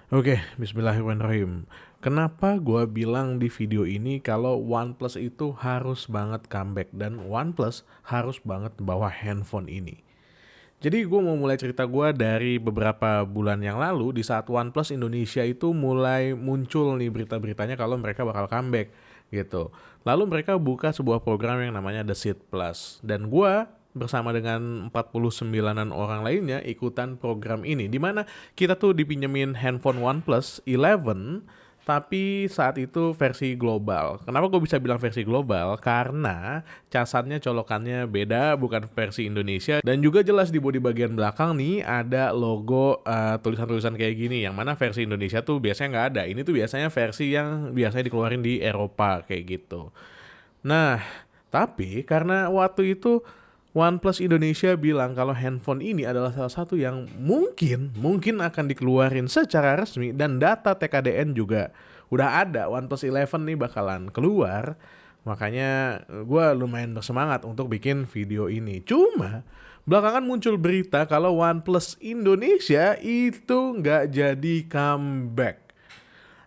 Oke, bismillahirrahmanirrahim. Kenapa gua bilang di video ini kalau OnePlus itu harus banget comeback dan OnePlus harus banget bawa handphone ini? Jadi gue mau mulai cerita gue dari beberapa bulan yang lalu di saat OnePlus Indonesia itu mulai muncul nih berita-beritanya kalau mereka bakal comeback gitu. Lalu mereka buka sebuah program yang namanya The Seat Plus. Dan gue bersama dengan 49-an orang lainnya ikutan program ini. Dimana kita tuh dipinjemin handphone OnePlus 11 tapi saat itu versi global. Kenapa gue bisa bilang versi global? Karena casannya colokannya beda, bukan versi Indonesia. Dan juga jelas di bodi bagian belakang nih ada logo tulisan-tulisan kayak gini. Yang mana versi Indonesia tuh biasanya nggak ada. Ini tuh biasanya versi yang biasanya dikeluarin di Eropa kayak gitu. Nah, tapi karena waktu itu OnePlus Indonesia bilang kalau handphone ini adalah salah satu yang mungkin akan dikeluarin secara resmi dan data TKDN juga udah ada. OnePlus 11 nih bakalan keluar. Makanya gue lumayan bersemangat untuk bikin video ini. Cuma belakangan muncul berita kalau OnePlus Indonesia itu nggak jadi comeback.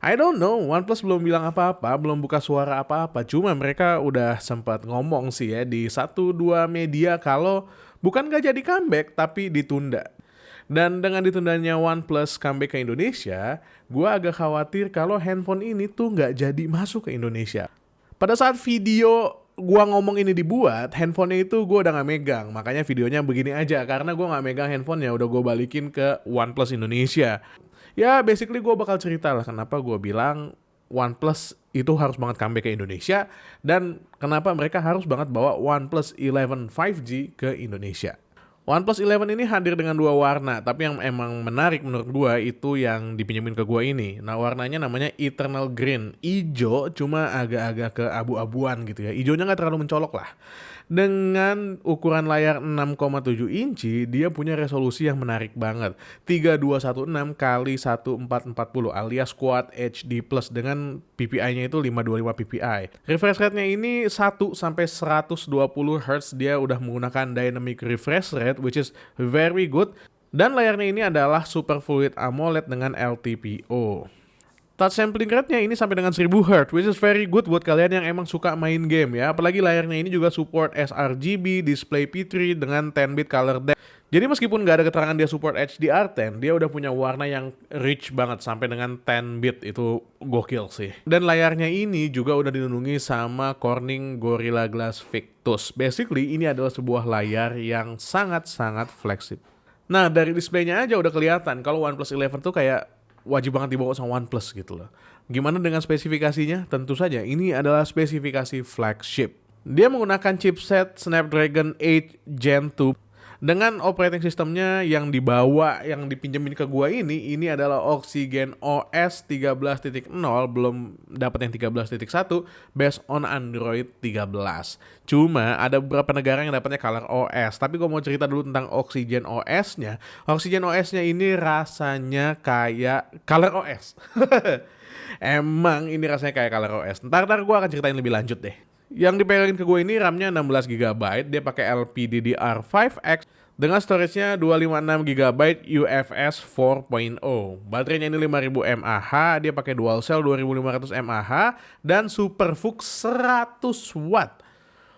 I don't know, OnePlus belum bilang apa-apa, belum buka suara apa-apa. Cuma mereka udah sempat ngomong sih ya di satu dua media kalau bukan gak jadi comeback tapi ditunda. Dan dengan ditundanya OnePlus comeback ke Indonesia, gue agak khawatir kalau handphone ini tuh gak jadi masuk ke Indonesia. Pada saat video gua ngomong ini dibuat, handphonenya itu gua udah gak megang. Makanya videonya begini aja, karena gua gak megang handphonenya, udah gua balikin ke OnePlus Indonesia. Ya basically gue bakal cerita lah kenapa gue bilang OnePlus itu harus banget comeback ke Indonesia dan kenapa mereka harus banget bawa OnePlus 11 5G ke Indonesia. OnePlus 11 ini hadir dengan dua warna, tapi yang emang menarik menurut gue itu yang dipinjemin ke gue ini. Nah warnanya namanya Eternal Green, ijo cuma agak-agak ke abu-abuan gitu ya. Ijonya nggak terlalu mencolok lah. Dengan ukuran layar 6,7 inci, dia punya resolusi yang menarik banget. 3216 kali 1440 alias Quad HD Plus dengan PPI-nya itu 525 ppi. Refresh rate-nya ini 1 sampai 120 Hz, dia udah menggunakan dynamic refresh rate which is very good. Dan layarnya ini adalah Super Fluid AMOLED dengan LTPO. Touch sampling rate-nya ini sampai dengan 1000 Hz, which is very good buat kalian yang emang suka main game ya. Apalagi layarnya ini juga support sRGB, display P3 dengan 10-bit color depth. Jadi meskipun nggak ada keterangan dia support HDR10, dia udah punya warna yang rich banget sampai dengan 10-bit, itu gokil sih. Dan layarnya ini juga udah dilindungi sama Corning Gorilla Glass Victus. Basically ini adalah sebuah layar yang sangat-sangat fleksibel. Nah dari displaynya aja udah kelihatan kalau OnePlus 11 tuh kayak wajib banget dibawa sama OnePlus gitu loh. Gimana dengan spesifikasinya? Tentu saja ini adalah spesifikasi flagship. Dia menggunakan chipset Snapdragon 8 Gen 2 dengan operating sistemnya yang dibawa, yang dipinjemin ke gua ini adalah Oxygen OS 13.0, belum dapat yang 13.1 based on Android 13. Cuma ada beberapa negara yang dapatnya Color OS, tapi gua mau cerita dulu tentang Oxygen OS-nya. Oxygen OS-nya ini rasanya kayak Color OS. Emang ini rasanya kayak Color OS. Ntar gue akan ceritain lebih lanjut deh. Yang dipegangin ke gue ini RAM-nya 16 GB, dia pakai LPDDR5X dengan storage-nya 256 GB UFS 4.0. Baterainya ini 5000 mAh, dia pakai dual cell 2500 mAh dan SuperVOOC 100 watt.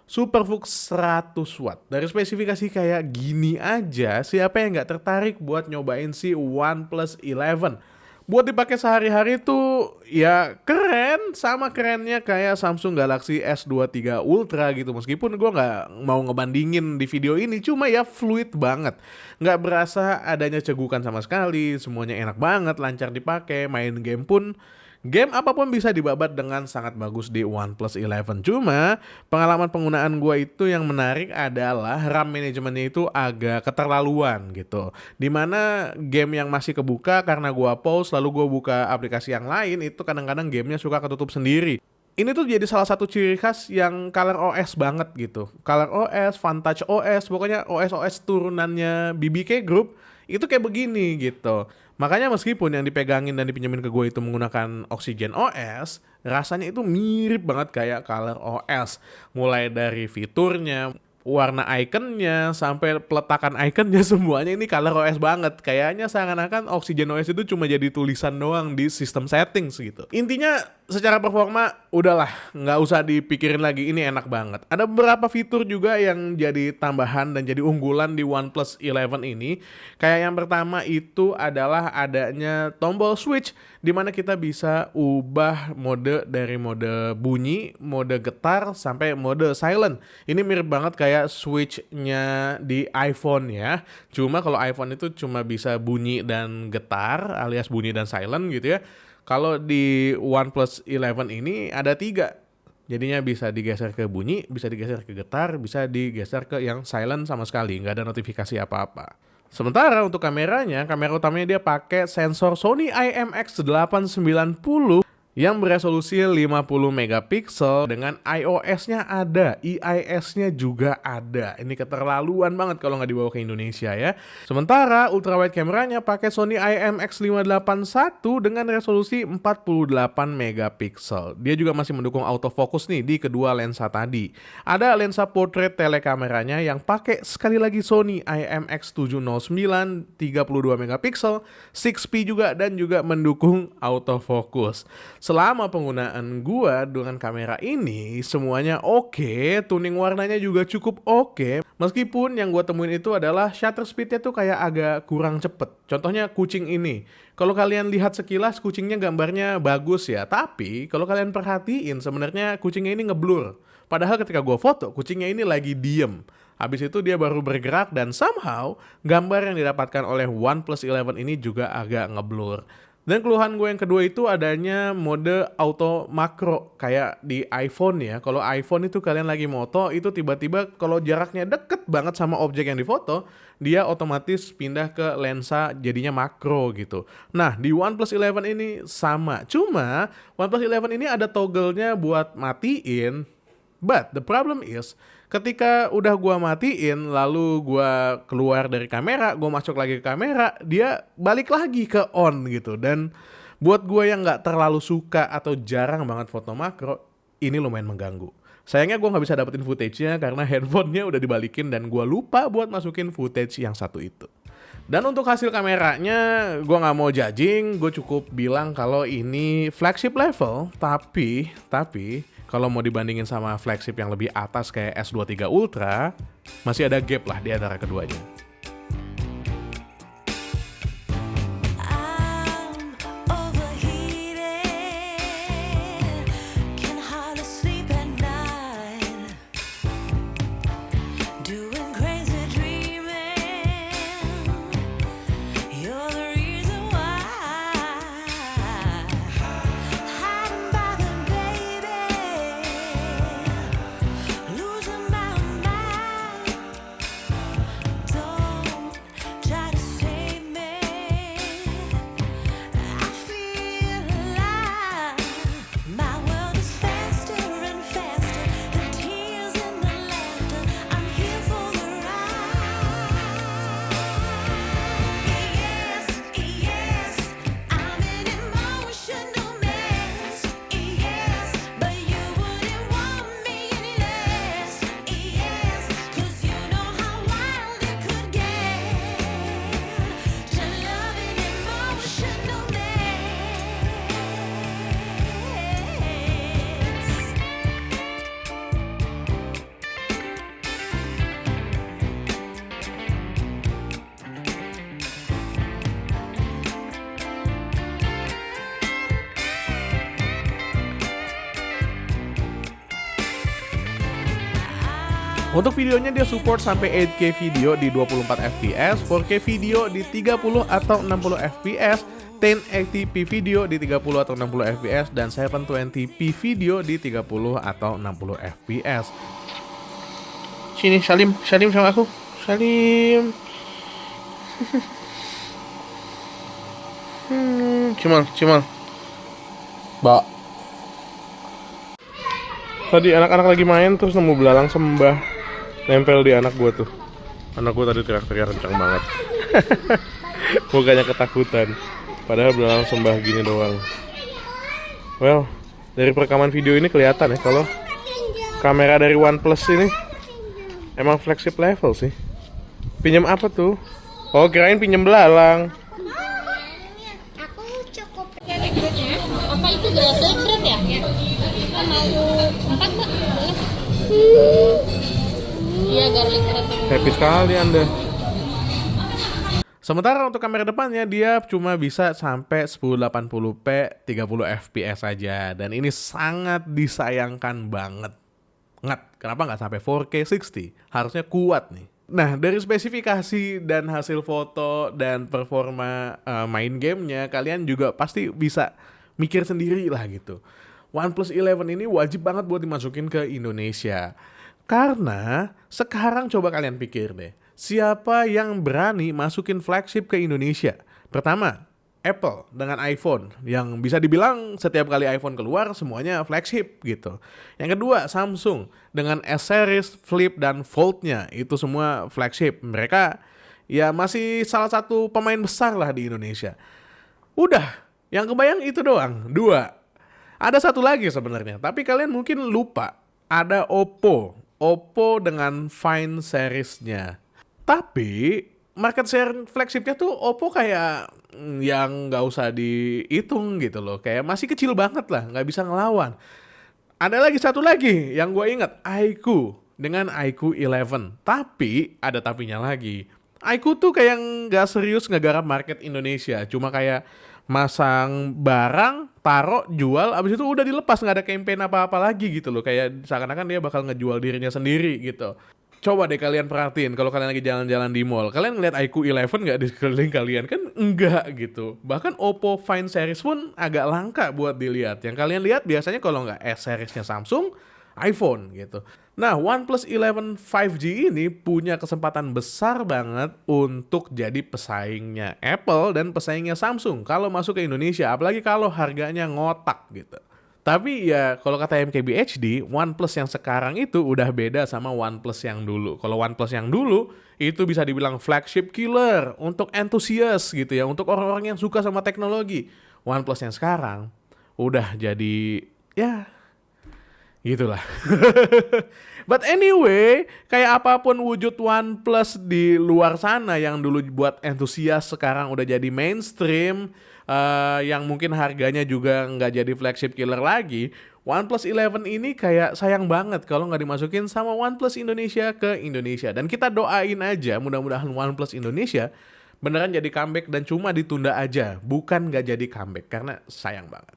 SuperVOOC 100 watt. Dari spesifikasi kayak gini aja, siapa yang nggak tertarik buat nyobain si OnePlus 11? Buat dipakai sehari-hari tuh ya keren, sama kerennya kayak Samsung Galaxy S23 Ultra gitu. Meskipun gue nggak mau ngebandingin di video ini, cuma ya fluid banget, nggak berasa adanya cegukan sama sekali. Semuanya enak banget, lancar dipakai, main game pun game apapun bisa dibabat dengan sangat bagus di OnePlus 11. Cuma pengalaman penggunaan gue itu yang menarik adalah RAM manajemennya itu agak keterlaluan gitu. Dimana game yang masih kebuka karena gue pause lalu gue buka aplikasi yang lain, itu kadang-kadang gamenya suka ketutup sendiri. Ini tuh jadi salah satu ciri khas yang Color OS banget gitu. Color OS, Vantage OS, pokoknya OS-OS turunannya BBK Group itu kayak begini gitu. Makanya meskipun yang dipegangin dan dipinjemin ke gue itu menggunakan Oxygen OS, rasanya itu mirip banget kayak Color OS. Mulai dari fiturnya, warna ikonnya sampai peletakan ikonnya semuanya ini ColorOS banget. Kayaknya seakan-akan OxygenOS itu cuma jadi tulisan doang di sistem settings gitu. Intinya secara performa udahlah, nggak usah dipikirin lagi, ini enak banget. Ada beberapa fitur juga yang jadi tambahan dan jadi unggulan di OnePlus 11 ini. Kayak yang pertama itu adalah adanya tombol switch, dimana kita bisa ubah mode dari mode bunyi, mode getar, sampai mode silent. Ini mirip banget kayak switch-nya di iPhone ya. Cuma kalau iPhone itu cuma bisa bunyi dan getar alias bunyi dan silent gitu ya. Kalau di OnePlus 11 ini ada 3. Jadinya bisa digeser ke bunyi, bisa digeser ke getar, bisa digeser ke yang silent sama sekali, nggak ada notifikasi apa-apa. Sementara untuk kameranya, kamera utamanya dia pakai sensor Sony IMX890 yang beresolusi 50 megapiksel dengan iOS-nya ada, IIS-nya juga ada. Ini keterlaluan banget kalau nggak dibawa ke Indonesia ya. Sementara ultrawide kameranya pakai Sony IMX581 dengan resolusi 48 megapiksel. Dia juga masih mendukung autofocus nih di kedua lensa tadi. Ada lensa portrait telekameranya yang pakai sekali lagi Sony IMX709 32 megapiksel, 6P juga, dan juga mendukung autofocus. Selama penggunaan gua dengan kamera ini semuanya oke, tuning warnanya juga cukup oke. Meskipun yang gua temuin itu adalah shutter speednya tuh kayak agak kurang cepet. Contohnya kucing ini. Kalau kalian lihat sekilas kucingnya gambarnya bagus ya, tapi kalau kalian perhatiin sebenarnya kucingnya ini ngeblur. Padahal ketika gua foto, kucingnya ini lagi diem. Habis itu dia baru bergerak dan somehow gambar yang didapatkan oleh OnePlus 11 ini juga agak ngeblur. Dan keluhan gue yang kedua itu adanya mode auto makro kayak di iPhone ya. Kalau iPhone itu kalian lagi moto itu tiba-tiba kalau jaraknya deket banget sama objek yang difoto, dia otomatis pindah ke lensa jadinya makro gitu. Nah di OnePlus 11 ini sama. Cuma OnePlus 11 ini ada toggle-nya buat matiin. But the problem is ketika udah gua matiin lalu gua keluar dari kamera, gua masuk lagi ke kamera, dia balik lagi ke on gitu. Dan buat gua yang nggak terlalu suka atau jarang banget foto makro, ini lumayan mengganggu. Sayangnya gua nggak bisa dapetin footage-nya karena handphonenya udah dibalikin dan gua lupa buat masukin footage yang satu itu. Dan untuk hasil kameranya, gue nggak mau judging, gue cukup bilang kalau ini flagship level, tapi kalau mau dibandingin sama flagship yang lebih atas kayak S23 Ultra, masih ada gap lah di antara keduanya. Untuk videonya dia support sampai 8K video di 24 fps, 4K video di 30 atau 60 fps, 1080p video di 30 atau 60 fps, dan 720p video di 30 atau 60 fps. Sini Salim sama aku. Salim. Cimal. Mbak. Tadi anak-anak lagi main terus nemu belalang sembah. Nempel di anak gue tuh. Anak gue tadi teriak-teriak kencang banget. Mukanya ketakutan. Padahal belalang sembah gini doang. Well, dari perekaman video ini kelihatan ya kalau kamera dari OnePlus ini Emang flagship level sih. Pinjam apa tuh? Oh, kirain pinjam belalang. Aku cukup apa itu gelas berat ya? Kita mau 4 mbak? Iya garlic bread. Happy sekali Anda. Sementara untuk kamera depannya dia cuma bisa sampai 1080p 30 fps aja, dan ini sangat disayangkan banget. Kenapa nggak sampai 4K 60? Harusnya kuat nih. Nah, dari spesifikasi dan hasil foto dan performa main gamenya, kalian juga pasti bisa mikir sendiri lah gitu. OnePlus 11 ini wajib banget buat dimasukin ke Indonesia. Karena sekarang coba kalian pikir deh, siapa yang berani masukin flagship ke Indonesia? Pertama, Apple dengan iPhone, yang bisa dibilang setiap kali iPhone keluar semuanya flagship gitu. Yang kedua, Samsung dengan S-Series, Flip, dan Fold-nya, itu semua flagship. Mereka ya masih salah satu pemain besar lah di Indonesia. Udah, yang kebayang itu doang, dua. Ada satu lagi sebenarnya, tapi kalian mungkin lupa. Ada Oppo dengan Find series-nya. Tapi market share flagshipnya tuh Oppo kayak yang nggak usah dihitung gitu loh. Kayak masih kecil banget lah, nggak bisa ngelawan. Ada lagi satu lagi yang gue inget, iQOO dengan iQOO 11. Tapi ada tapinya lagi. iQOO tuh kayak nggak serius ngegarap market Indonesia. Cuma kayak masang barang, taruh, jual, abis itu udah dilepas, nggak ada campaign apa-apa lagi gitu loh. Kayak seakan-akan dia bakal ngejual dirinya sendiri gitu. Coba deh kalian perhatiin kalau kalian lagi jalan-jalan di mall, kalian ngeliat iQOO 11 nggak di sekeliling kalian? Kan enggak gitu. Bahkan Oppo Find series pun agak langka buat dilihat. Yang kalian lihat biasanya kalau nggak S seriesnya Samsung, iPhone gitu. Nah, OnePlus 11 5G ini punya kesempatan besar banget untuk jadi pesaingnya Apple dan pesaingnya Samsung kalau masuk ke Indonesia, apalagi kalau harganya ngotak gitu. Tapi ya kalau kata MKBHD, OnePlus yang sekarang itu udah beda sama OnePlus yang dulu. Kalau OnePlus yang dulu itu bisa dibilang flagship killer untuk enthusiast gitu ya, untuk orang-orang yang suka sama teknologi. OnePlus yang sekarang udah jadi ya gitulah. But anyway, kayak apapun wujud OnePlus di luar sana yang dulu buat entusias sekarang udah jadi mainstream, yang mungkin harganya juga nggak jadi flagship killer lagi. OnePlus 11 ini kayak sayang banget kalau nggak dimasukin sama OnePlus Indonesia ke Indonesia. Dan kita doain aja mudah-mudahan OnePlus Indonesia beneran jadi comeback dan cuma ditunda aja, bukan nggak jadi comeback, karena sayang banget.